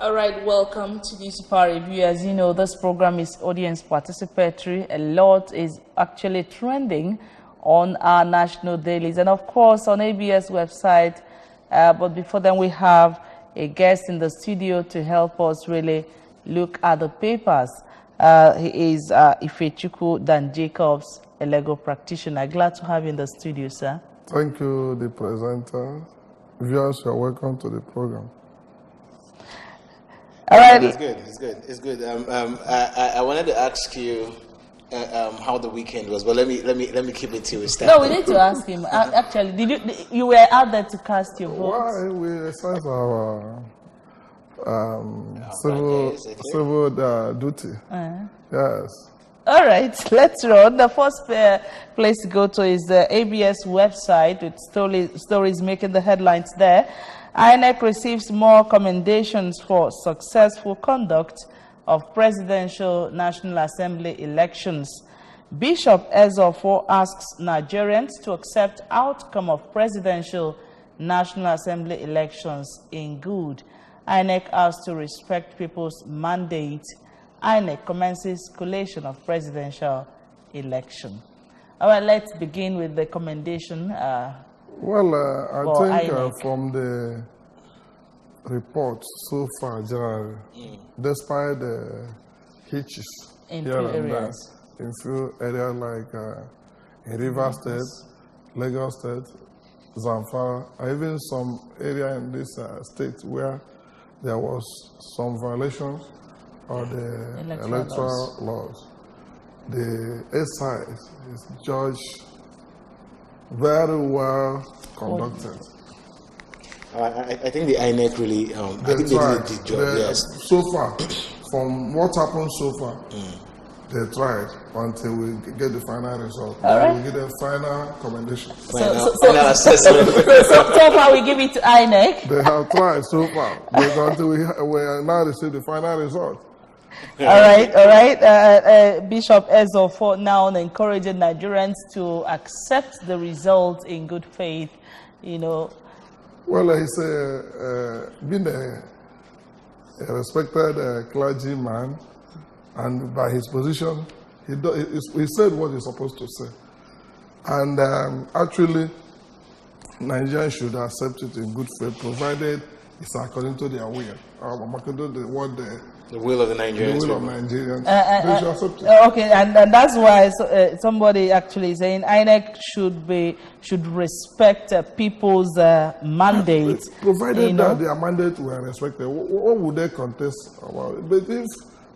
All right, welcome to the Super Review. As you know, this program is audience participatory. A lot is actually trending on our national dailies and, of course, on ABS website. But before then, we have a guest in the studio to help us really look at the papers. He is Ifechukwu Dan Jacobs, a legal practitioner. Glad to have you in the studio, sir. Thank you, the presenter. Viewers, you are welcome to the program. All right. It's good. I wanted to ask you how the weekend was, but let me keep it to a step. No, we need to ask him. Actually, you were out there to cast your vote? Why we exercise our civil duty? Yes. All right, let's run. The first place to go to is the ABS website with stories making the headlines there. INEC receives more commendations for successful conduct of presidential National Assembly elections. Bishop Ezofo asks Nigerians to accept outcome of presidential National Assembly elections in good. INEC asks to respect people's mandate. INEC commences collation of presidential election. All right, let's begin with the commendation. I think from the report so far, generally, despite the hitches in here few and areas, there, in few areas like in Rivers State, Lagos State, Zamfara, or even some area in this state where there was some violations of the electoral laws. The exercise is judged very well conducted. I think the INEC really, they did the job, yes. So far, from what happened so far, they tried until we get the final result. Right. We get the final commendation. Final assessment. So far, we give it to INEC. They have tried so far, but until we now receive the final result. All right. Bishop Ezofo now encouraging Nigerians to accept the result in good faith, you know. Well, he's been a respected clergyman, and by his position, he said what he's supposed to say. And actually, Nigerians should accept it in good faith, provided it's according to their will, according to the will of the Nigerians. The will of Nigerians. They should accept it. Okay, and that's why somebody actually saying INEC should respect people's mandate. Provided that their mandate were respected, what would they contest about? But if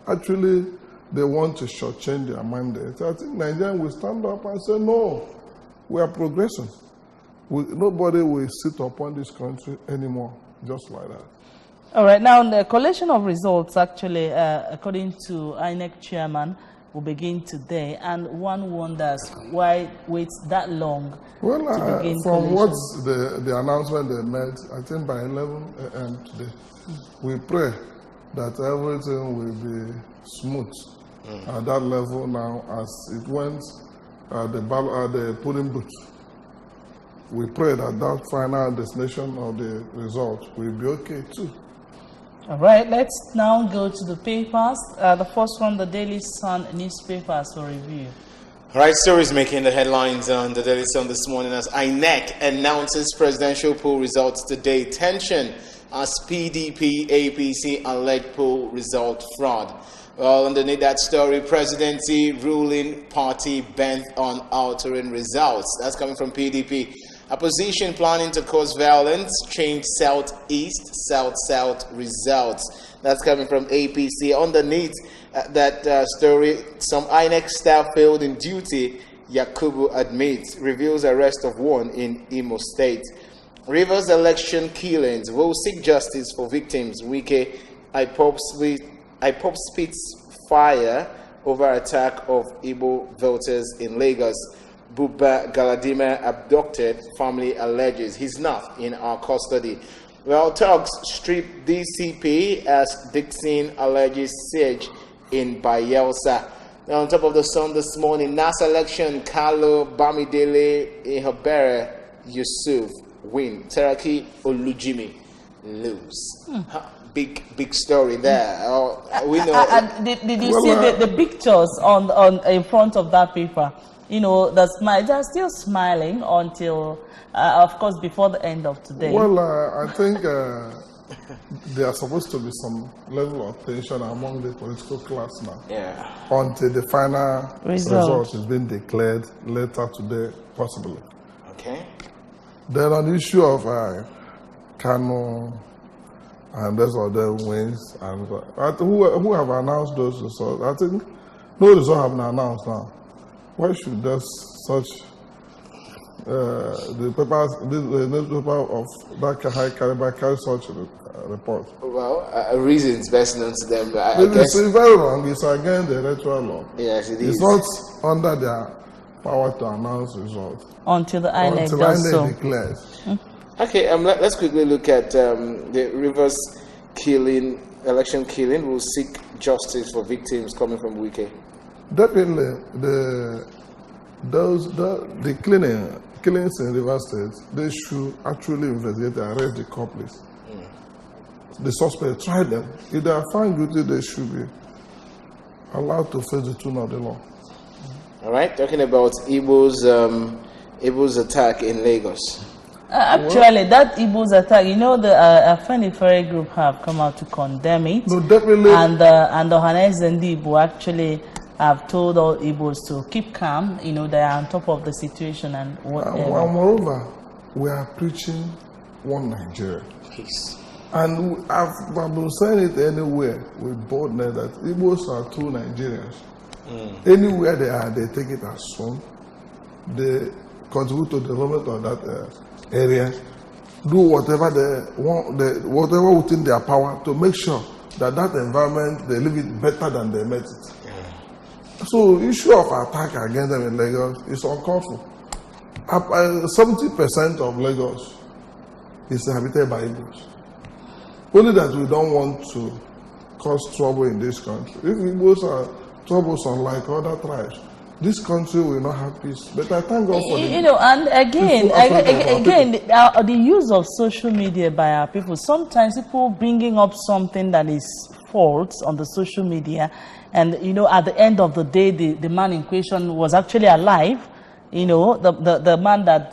actually they want to shortchange their mandate, I think Nigerians will stand up and say, no, we are progressing. Nobody will sit upon this country anymore, just like that. All right, now the collation of results, actually, according to INEC chairman, will begin today, and one wonders why wait that long to begin from what's the announcement they made, I think by 11 a.m. today, we pray that everything will be smooth at that level now as it went the polling booth. We pray that that final destination of the result will be okay too. All right, let's now go to the papers. The first one, the Daily Sun newspapers for review. All right, stories making the headlines on the Daily Sun this morning as INEC announces presidential poll results today. Tension as PDP, APC alleged poll result fraud. Well, underneath that story, presidency ruling party bent on altering results. That's coming from PDP. Opposition planning to cause violence, change Southeast, South results. That's coming from APC. Underneath that story, some INEC staff failed in duty, Yakubu admits, reveals arrest of one in Imo State. Rivers election killings will seek justice for victims. Wike, IPOP spits fire over attack of Igbo voters in Lagos. Buba Galadima abducted, family alleges he's not in our custody. Well, talks strip DCP as Dixon alleges siege in Bayelsa. Now, on top of the Sun this morning, NAS election, Carlo Bamidele Ihabere Yusuf win. Teraki Olujimi lose. big story there. We know. And did you see the pictures on in front of that paper? You know, the smile. They're still smiling until, of course, before the end of today. Well, I think there are supposed to be some level of tension among the political class now. Yeah. Until the final result is being declared later today, possibly. Okay. Then on the issue of Kano and those other wins, and who have announced those results, I think no result have been announced now. Why should just such the newspaper of that high caliber carry such a report? Well, reasons best known to them. I It's very wrong. It's against the electoral law. Yes, it is. It's not under their power to announce results Until the INEC does so. Declares. Okay, let's quickly look at the Rivers election killing. Will seek justice for victims coming from Wike. Definitely, the killings in River State, they should actually investigate and arrest the culprits. The suspect, try them. If they are found guilty, they should be allowed to face the tune of the law. All right, talking about Igbo's attack in Lagos. Actually, that Igbo's attack, you know, the Afenifere group have come out to condemn it. No, definitely. And the Ohanes and the Igbo actually have told all Igbos to keep calm. You know, they are on top of the situation and whatever. And moreover, we are preaching one Nigeria. Peace. And I've been saying it anywhere with boldness that Igbos are two Nigerians. Anywhere they are, they take it as son. They contribute to the development of that area. Do whatever they want, whatever within their power to make sure that environment they live it better than they met it. So, issue of attack against them in Lagos is uncalled for. 70% of Lagos is inhabited by Igbos. Only that we don't want to cause trouble in this country. If Igbos are troublesome like other tribes, this country will not have peace. But I thank God for you know, and again, the use of social media by our people. Sometimes people bringing up something that is false on the social media, and you know, at the end of the day, the man in question was actually alive. You know, the man that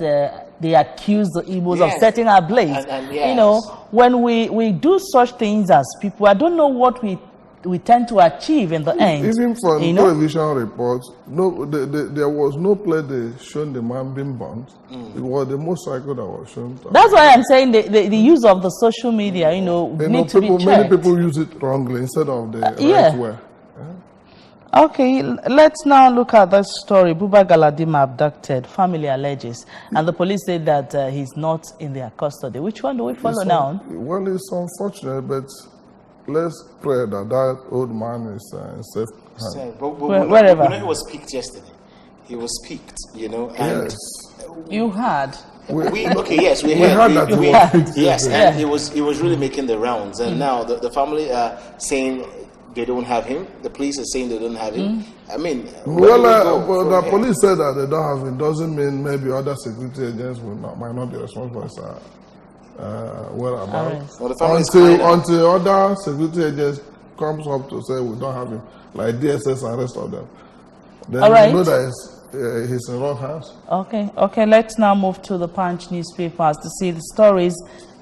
they accused the Igbos of setting ablaze. Yes. You know, when we do such things as people, I don't know what we tend to achieve in the end. Even from television reports, there was no play they shown the man being burnt. It was the motorcycle that was shown. That's why I'm saying the use of the social media, you know, need to be checked. Many people use it wrongly instead of the right way. Okay, let's now look at that story. Buba Galadima abducted, family alleges, and the police said that he's not in their custody. Which one do we follow now? Well, it's unfortunate, but let's pray that old man is in safe hands. Wherever. You know, he was picked yesterday. He was picked, you know. And yes. You heard. We heard that he was picked. Yes, and he was really making the rounds. And now the family are saying they don't have him. The police are saying they don't have him. I mean, well, the police said that they don't have him. Doesn't mean maybe other security agents might not be responsible for whereabouts. Well, until other security agents comes up to say we don't have him, like DSS arrest of them. Then you know that he's in wrong hands. Okay. Let's now move to the Punch newspapers to see the stories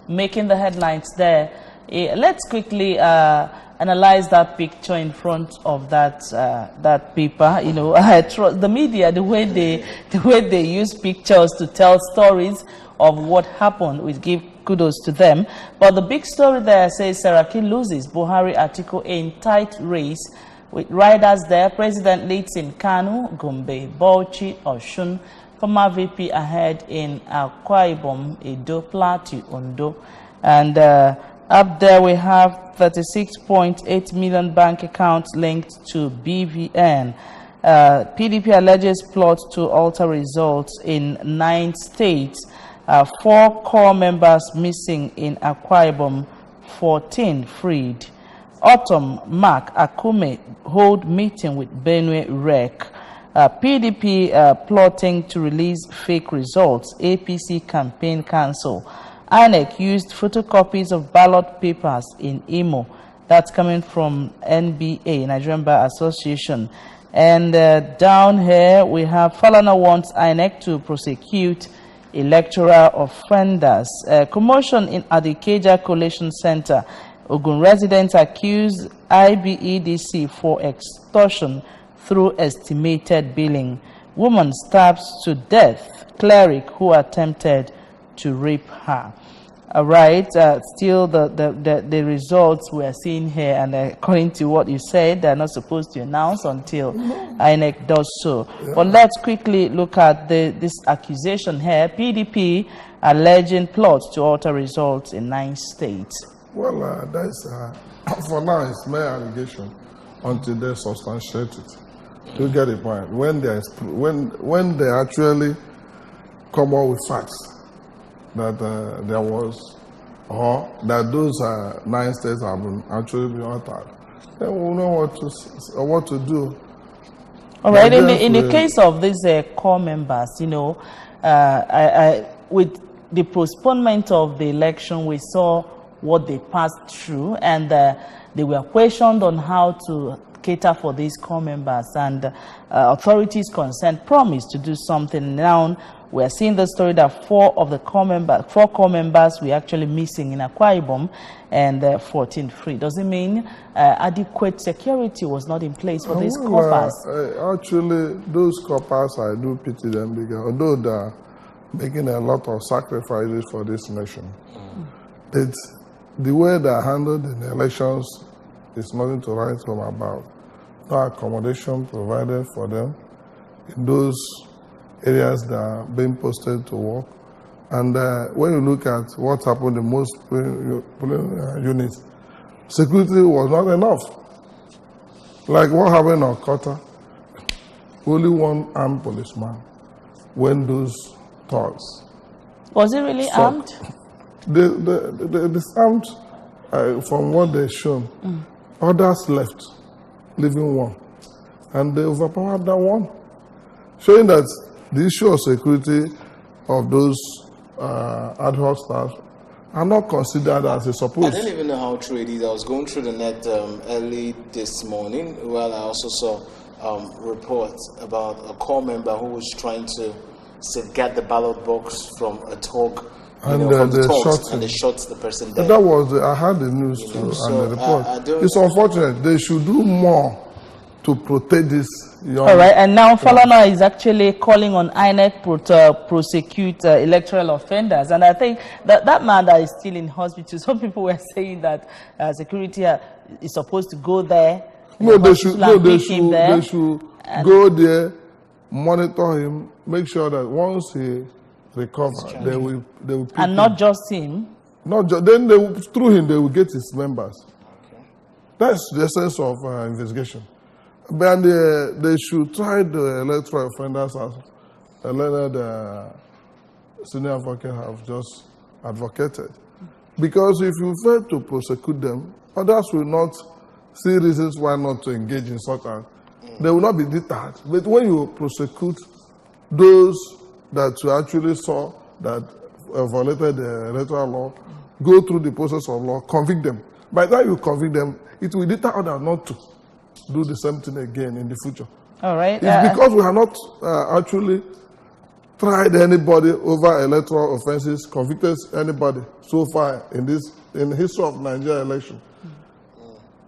making the headlines there. Let's quickly analyze that picture in front of that paper. You know, I trust the media, the way they use pictures to tell stories of what happened. We give kudos to them. But the big story there says Saraki loses Buhari Atiku in tight race with riders there. President leads in Kano, Gombe, Bauchi, Oshun. Former VP ahead in Akwa Ibom, Edo, Plateau, Ondo. And up there we have 36.8 million bank accounts linked to BVN. PDP alleges plot to alter results in 9 states. 4 core members missing in Akwa Ibom, 14 freed. Autumn, Mark Akume hold meeting with Benue Rec. PDP plotting to release fake results. APC campaign cancel. INEC used photocopies of ballot papers in Imo. That's coming from NBA, Nigerian Bar Association. And down here, we have Falana wants INEC to prosecute electoral offenders. Commotion at the Ikeja Collation Center. Ogun residents accuse IBEDC for extortion through estimated billing. Woman stabs to death cleric who attempted to rape her. All right, still the results we are seeing here, and according to what you said, they're not supposed to announce until INEC does so. Yeah. But let's quickly look at this accusation here. PDP alleging plots to alter results in 9 states. Well, that's for now it's mere allegation until they substantiate it. You get the point. When they actually come up with facts that there was, or that those 9 states have been actually been altered, then we'll know what to do. All right. In the case of these core members, you know, with the postponement of the election, we saw what they passed through, and they were questioned on how to cater for these core members, and authorities concerned promised to do something. Now we are seeing the story that 4 core members were actually missing in Akwa Ibom, and 14 free. Does it mean adequate security was not in place for these corpers? Actually, those corpers, I do pity them, because although they are making a lot of sacrifices for this nation, it's the way they are handled in the elections is nothing to write home about. No accommodation provided for them in those areas that are being posted to work. And when you look at what happened in most polling units, security was not enough. Like what happened on Kota, only 1 armed policeman when those thugs. Was it really armed? They disarmed from what they shown. Others left, leaving 1. And they overpowered that 1. Showing that the issue of security of those ad hoc staff are not considered as a support. I don't even know how true it is. I was going through the net early this morning, while I also saw reports about a core member who was trying to get the ballot box from a thug. And they shot the person dead. That was, I heard the news too, and the report. It's unfortunate. They should do more to protect this young. All right, and now Falana is actually calling on INEC to prosecute electoral offenders. And I think that man that is still in hospital, some people were saying that security is supposed to go there. No, they should go there, monitor him, make sure that once he recovers, they will pick and not just him. Then through him they will get his members. Okay. That's the essence of investigation. But they should try the electoral offenders as the senior advocate have just advocated. Because if you fail to prosecute them, others will not see reasons why not to engage in such acts. They will not be deterred. But when you prosecute those that you actually saw that violated the electoral law, go through the process of law, convict them. By the time you convict them, it will deter others not to do the same thing again in the future. All right. It's because we have not actually tried anybody over electoral offenses, convicted anybody so far in the history of Nigeria election.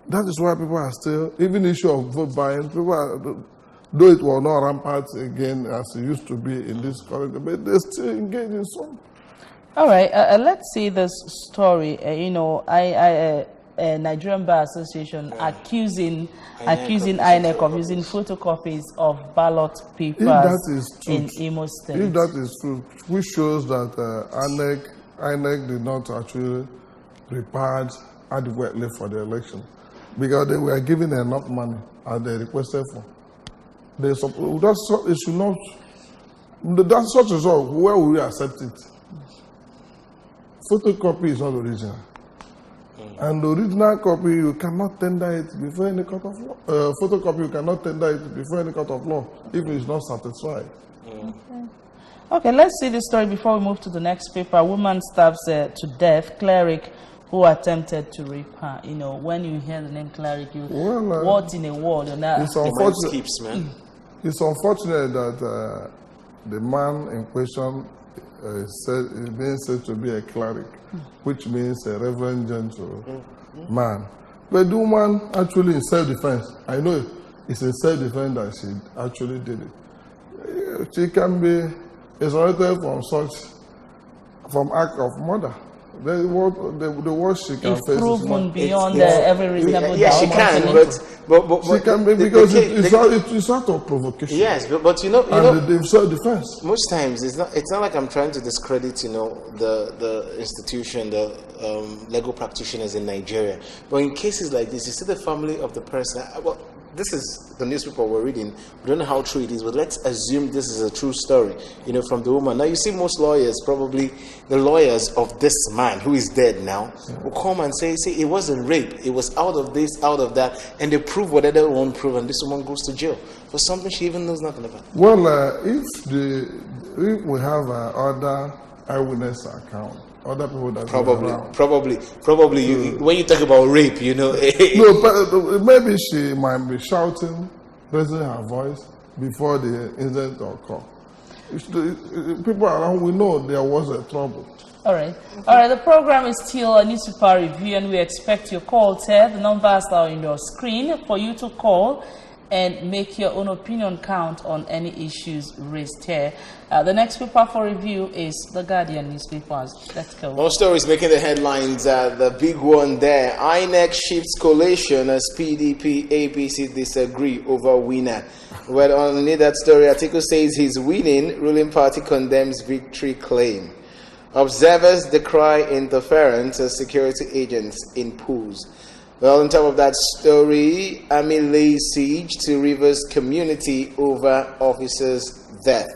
That is why people are still, even the issue of vote buying, people are, though it was not rampant again as it used to be in this country, but they still engage in some. All right, let's see this story. Nigerian Bar Association accusing INEC of using photocopies of ballot papers in Imo State. If that is true, which shows that INEC did not actually prepare adequately for the election, because they were given enough money as they requested for. That's such a result. Where will we accept it? Photocopy is not original. And the original copy, you cannot tender it before any court of law. Photocopy, you cannot tender it before any court of law if it is not satisfied. Okay. Okay, let's see this story before we move to the next paper. Woman stabs to death cleric who attempted to rape her. You know, when you hear the name cleric, you what in a world? You know, it's unfortunate. Skips, man. It's unfortunate that the man in question is being said to be a cleric, which means a reverend gentleman. But the woman actually in self-defense. I know it's in self-defense that she actually did it. She can be exonerated from act of murder. The worst she can face is proven beyond every reasonable doubt. Yeah, she can, but she can be because it's out of provocation. Yes, but you know, the self-defense. Most times it's not like I'm trying to discredit, the institution, the legal practitioners in Nigeria. But in cases like this, you see the family of the person. Well, this is the newspaper we're reading. We don't know how true it is, but let's assume this is a true story, from the woman. Now, you see most lawyers, probably the lawyers of this man who is dead now, will come and say, it wasn't rape. It was out of this, out of that. And they prove whatever they want to prove, and this woman goes to jail for something she even knows nothing about. Well, if we have other eyewitness account, other people that probably when you talk about rape, no, but maybe she might be shouting, raising her voice before the incident occurred. People around, we know there was a trouble. All right. The program is still a newspaper review, and we expect your calls here. The numbers are on your screen for you to call and make your own opinion count on any issues raised here. The next paper for review is the Guardian newspapers. Let's go. More stories making the headlines. The big one there. INEC shifts coalition as PDP, APC disagree over winner. Well, only that story, article says he's winning. Ruling party condemns victory claim. Observers decry interference as security agents in polls. Well, on top of that story, Army lays siege to Rivers community over officer's death.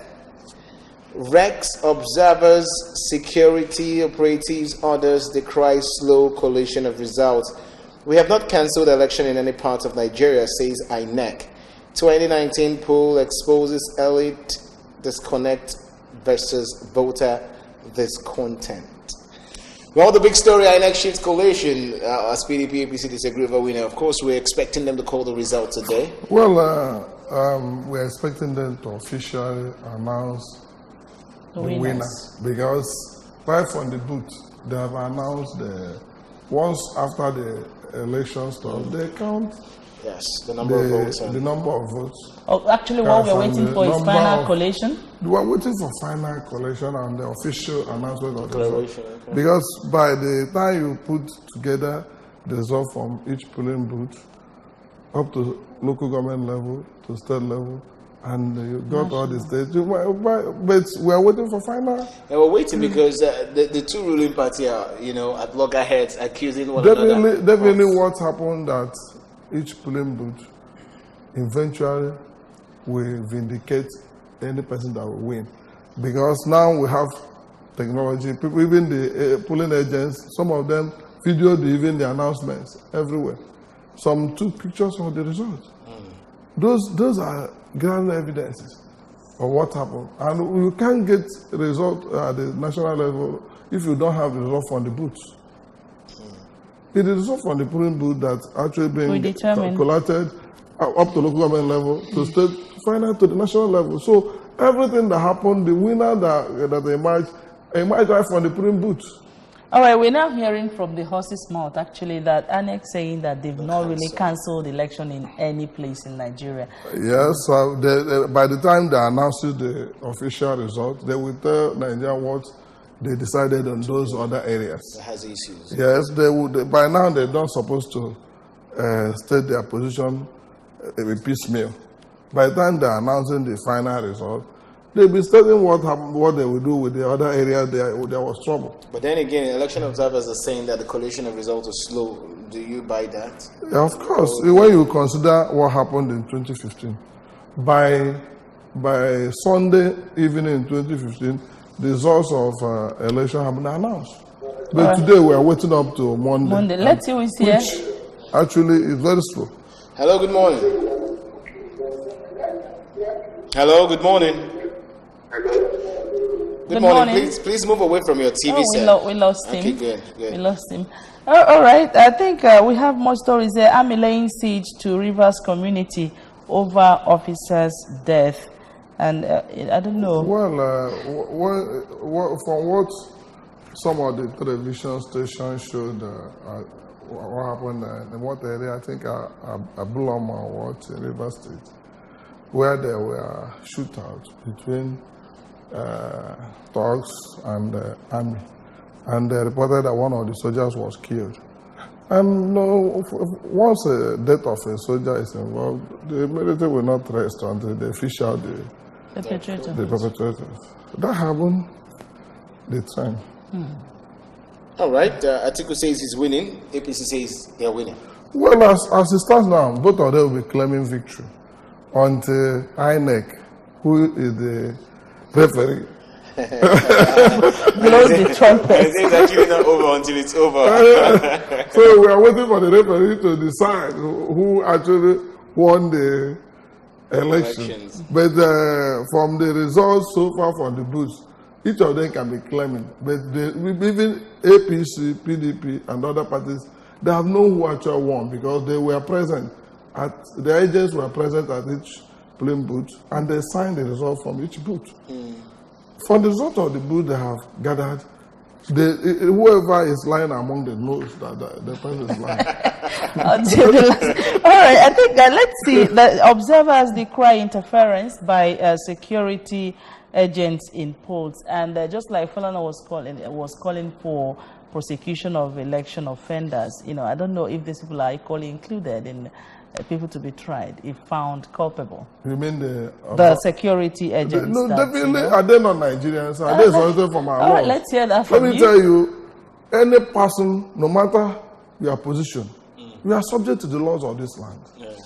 Rex observers, security operatives, others decry slow collation of results. We have not cancelled election in any part of Nigeria, says INEC. 2019 poll exposes elite disconnect versus voter discontent. Well, the big story, INEC shifts coalition as PDP, APC disagree over winner. Of course, we're expecting them to call the result today. Well, we're expecting them to officially announce the winner, because right from the booth, they have announced once after the election stuff, they count. Yes, the number of votes. The number of votes. Oh, actually, what we're waiting for is final collation. We're waiting for final collation and the official announcement of the result. Okay. Because by the time you put together the result from each polling booth, up to local government level, to state level, and you got all the states, but we're waiting for final. And we're waiting because the two ruling parties are, at loggerheads, accusing one another. Definitely what happened that each polling booth eventually will vindicate any person that will win. Because now we have technology, people, even the polling agents, some of them videoed even the announcements everywhere. Some took pictures of the results. Those are grand evidences of what happened. And you can't get result at the national level if you don't have the result from the booths. It is result from the polling booth that's actually being collected up to local government level, to state, final to the national level. So everything that happened, the winner that emerged right from the polling booth. All right, we're now hearing from the horse's mouth, actually, that INEC saying that they've not really cancelled the election in any place in Nigeria. Yes, by the time they announce the official result, they will tell Nigeria what they decided on those other areas. That has issues. Yes, they would. By now, they're not supposed to state their position piecemeal. By the time they're announcing the final result, they'll be stating what they will do with the other areas there was trouble. But then again, election observers are saying that the collation of results was slow. Do you buy that? Yeah, of course. When you consider what happened in 2015, by Sunday evening in 2015, the results of election have been announced. But today we are waiting up to Monday. Let's see who's here. Which actually is very slow. Hello, good morning. Hello, good morning. Good morning. Please move away from your TV set. We lost him. Okay, good. We lost him. All right. I think we have more stories there. Army laying siege to Rivers community over officer's death. And I don't know. Well, from what some of the television stations showed, what happened in what area, I think Abulama or what, in River State, where there were shootouts between thugs and army. And they reported that one of the soldiers was killed. And once the death of a soldier is involved, the military will not rest until they fish out the perpetrators. That happened the time. All right. Atiku says he's winning. APC says they're winning. Well, as it stands now, both of them will be claiming victory until INEC, who is the referee, blows the trumpet. It's actually not over until it's over. So we are waiting for the referee to decide who actually won the elections. But from the results so far from the booths, each of them can be claiming. But even APC, PDP, and other parties, they have known who actually won because they were present. The agents were present at each polling booth, and they signed the result from each booth. From the result of the booth they have gathered, whoever is lying among them knows that the person is lying. All right, I think let's see. The observers decry interference by security agents in polls, and just like Falana was calling for prosecution of election offenders. I don't know if these people are equally included in people to be tried if found culpable. You mean the security agents? No, definitely. Are they not Nigerians? Are they something from our laws? Right, let's hear that from you. Let me tell you, any person, no matter your position, you are subject to the laws of this land. Yes.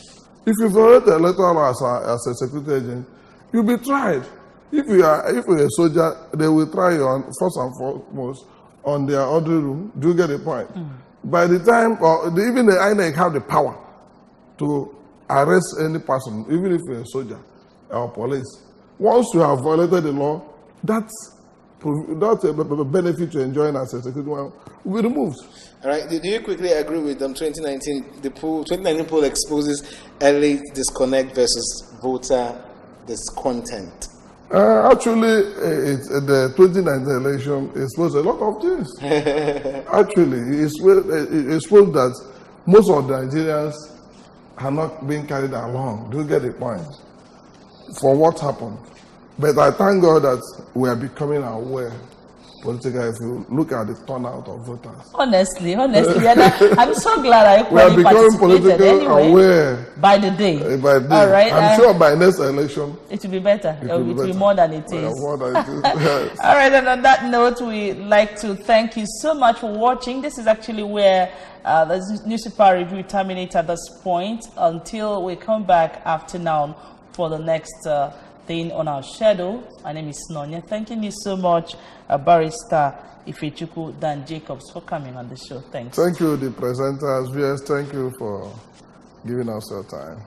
If you violate the electoral law as a security agent, you'll be tried. If you're a soldier, they will try you on first and foremost on their order room. Do you get the point? By the time, even the INEC have the power to arrest any person, even if you're a soldier or police. Once you have violated the law, that's a benefit you're enjoying as a security one will be removed. All right. Do you quickly agree with them? 2019 poll exposes early disconnect versus voter discontent. Actually, the 2019 election exposed a lot of things. Actually, it exposed that most of the Nigerians are not being carried along. Do you get the point? For what happened. But I thank God that we are becoming aware politically if you look at the turnout of voters. Honestly, I'm so glad I we are becoming politically aware by the day. By the day. All right, I'm sure by next election it will be better. It will be more than it is. More than it is. Yes. All right, and on that note, we'd like to thank you so much for watching. This is actually where the newspaper review terminates at this point until we come back after now for the next thing on our schedule. My name is Nonya. Thanking you so much, Barrister Ifechukwu Dan Jacobs, for coming on the show. Thanks. Thank you, the presenters. Yes, thank you for giving us your time.